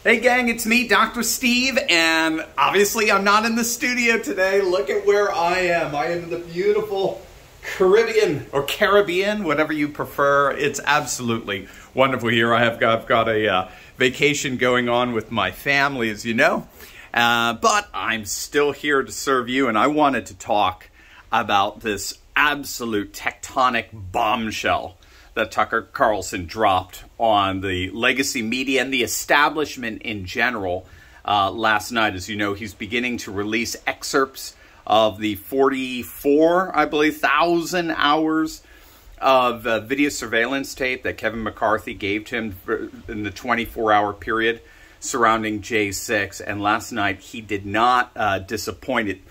Hey gang, it's me, Dr. Steve, and obviously I'm not in the studio today. Look at where I am. I am in the beautiful Caribbean, or Caribbean, whatever you prefer. It's absolutely wonderful here. I've got a vacation going on with my family, as you know, but I'm still here to serve you, and I wanted to talk about this absolute tectonic bombshell that Tucker Carlson dropped on the legacy media and the establishment in general last night. As you know, he's beginning to release excerpts of the 44, I believe, 1,000 hours of video surveillance tape that Kevin McCarthy gave to him in the 24-hour period surrounding J6. And last night, he did not disappoint it.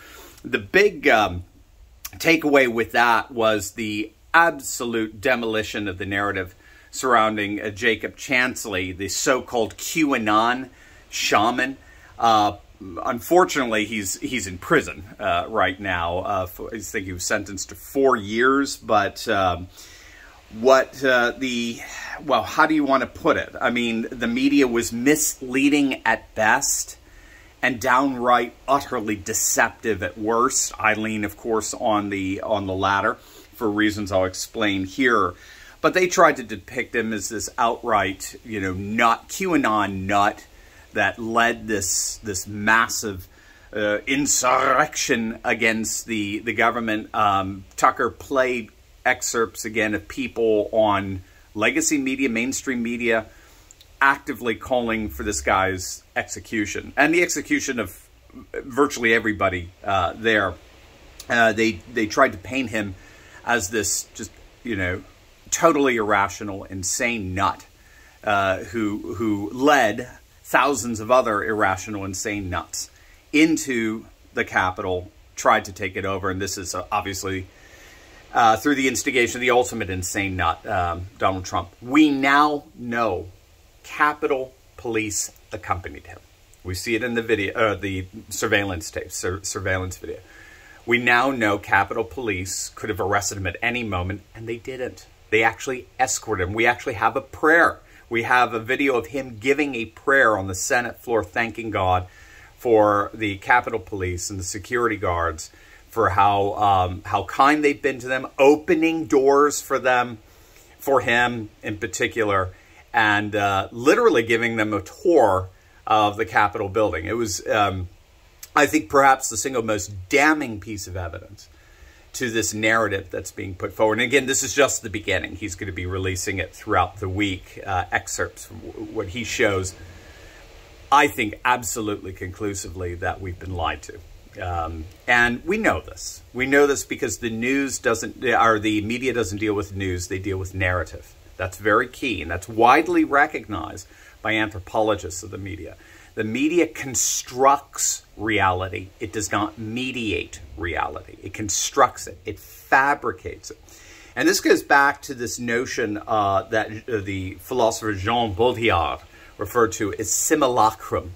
The big takeaway with that was the absolute demolition of the narrative surrounding Jacob Chansley, the so-called QAnon shaman. Unfortunately, he's in prison right now. I think he was sentenced to 4 years. But well, how do you want to put it? I mean, the media was misleading at best and downright utterly deceptive at worst. I lean, of course, on the latter, for reasons I'll explain here. But they tried to depict him as this outright, QAnon nut that led this massive insurrection against the government. Tucker played excerpts, again, of people on legacy media, mainstream media, actively calling for this guy's execution. And the execution of virtually everybody there. They tried to paint him as this just, totally irrational, insane nut who led thousands of other irrational, insane nuts into the Capitol, tried to take it over. And this is obviously through the instigation of the ultimate insane nut, Donald Trump. We now know Capitol Police accompanied him. We see it in the video, the surveillance tape, surveillance video. We now know Capitol Police could have arrested him at any moment, and they didn't. They actually escorted him. We actually have a prayer. We have a video of him giving a prayer on the Senate floor, thanking God for the Capitol Police and the security guards for how kind they've been to them, opening doors for them, for him in particular, and literally giving them a tour of the Capitol building. It was, I think, perhaps the single most damning piece of evidence to this narrative that's being put forward. And again, this is just the beginning. He's going to be releasing it throughout the week, excerpts from what he shows, I think, absolutely conclusively that we've been lied to. And we know this. We know this because the news doesn't, or the media doesn't deal with news, they deal with narrative. That's very key, and that's widely recognized by anthropologists of the media. The media constructs reality. It does not mediate reality. It constructs it. It fabricates it. And this goes back to this notion that the philosopher Jean Baudrillard referred to as simulacrum.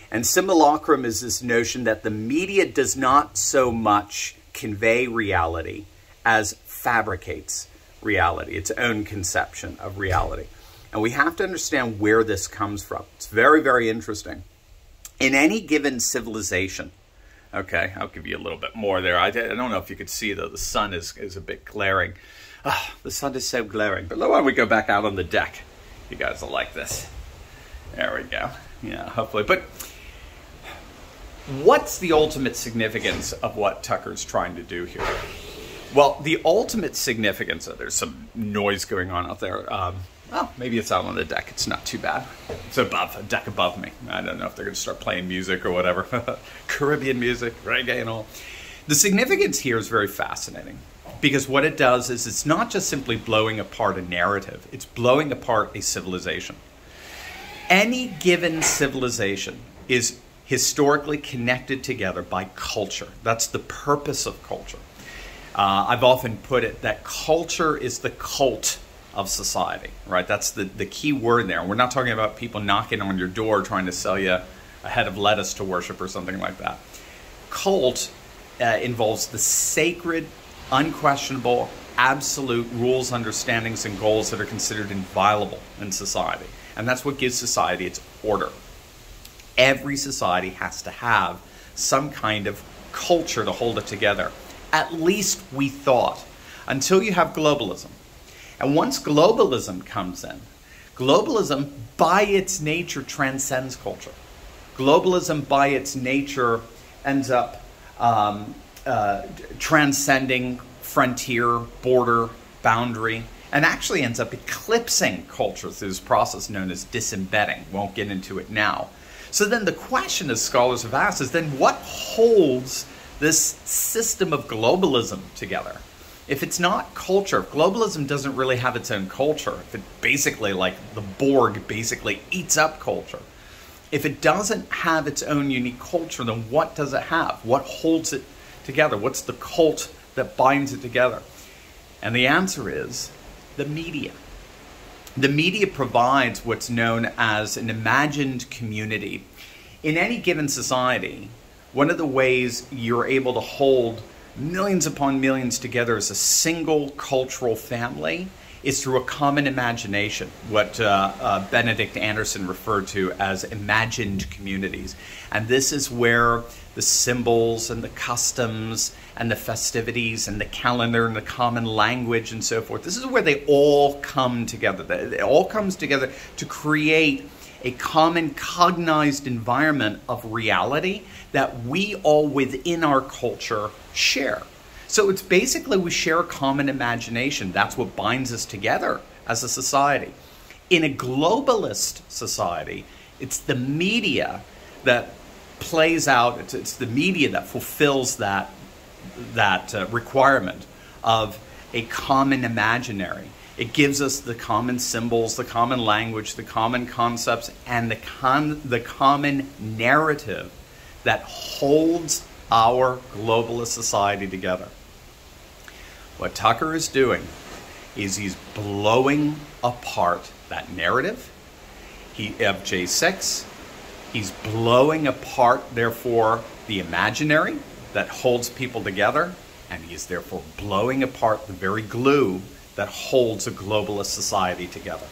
And simulacrum is this notion that the media does not so much convey reality as fabricates reality, its own conception of reality. And we have to understand where this comes from. It's very, very interesting. In any given civilization, okay, I'll give you a little bit more there. I don't know if you could see, though, the sun is a bit glaring. Oh, the sun is so glaring. But why don't we go back out on the deck? You guys will like this. There we go. Yeah, hopefully. But what's the ultimate significance of what Tucker's trying to do here? Well, the ultimate significance, there's some noise going on out there. Well, maybe it's out on the deck. It's not too bad. It's above, a deck above me. I don't know if they're going to start playing music or whatever. Caribbean music, reggae and all. The significance here is very fascinating because what it does is it's not just simply blowing apart a narrative. It's blowing apart a civilization. Any given civilization is historically connected together by culture. That's the purpose of culture. I've often put it that culture is the cult of society, right? That's the key word there. We're not talking about people knocking on your door trying to sell you a head of lettuce to worship or something like that. Cult involves the sacred, unquestionable, absolute rules, understandings, and goals that are considered inviolable in society. And that's what gives society its order. Every society has to have some kind of culture to hold it together. At least we thought, until you have globalism. And once globalism comes in, globalism by its nature transcends culture. Globalism by its nature ends up transcending frontier, border, boundary, and actually ends up eclipsing culture through this process known as disembedding. Won't get into it now. So then the question, as scholars have asked, is then what holds this system of globalism together? If it's not culture, if globalism doesn't really have its own culture, if it basically, like the Borg, basically eats up culture, if it doesn't have its own unique culture, then what does it have? What holds it together? What's the cult that binds it together? And the answer is the media. The media provides what's known as an imagined community. In any given society, one of the ways you're able to hold millions upon millions together as a single cultural family is through a common imagination, what Benedict Anderson referred to as imagined communities. And this is where the symbols and the customs and the festivities and the calendar and the common language and so forth, this is where they all come together. It all comes together to create a common cognized environment of reality that we all within our culture share. So it's basically we share a common imagination. That's what binds us together as a society. In a globalist society, it's the media that plays out, it's the media that fulfills that requirement of a common imaginary. It gives us the common symbols, the common language, the common concepts, and the common narrative that holds our globalist society together. What Tucker is doing is he's blowing apart that narrative of J6. He's blowing apart, therefore, the imaginary that holds people together, and he is therefore blowing apart the very glue that holds a globalist society together.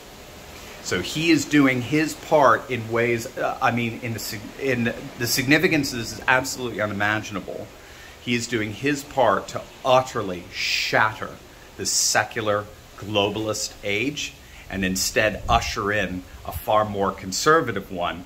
So he is doing his part in ways, in the significance is absolutely unimaginable. He is doing his part to utterly shatter the secular globalist age and instead usher in a far more conservative one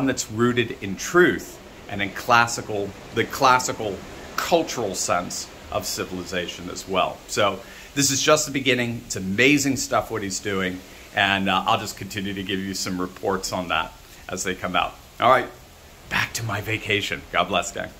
that's rooted in truth and in the classical cultural sense of civilization as well. So this is just the beginning. It's amazing stuff what he's doing, and I'll just continue to give you some reports on that as they come out. All right, back to my vacation. God bless, gang.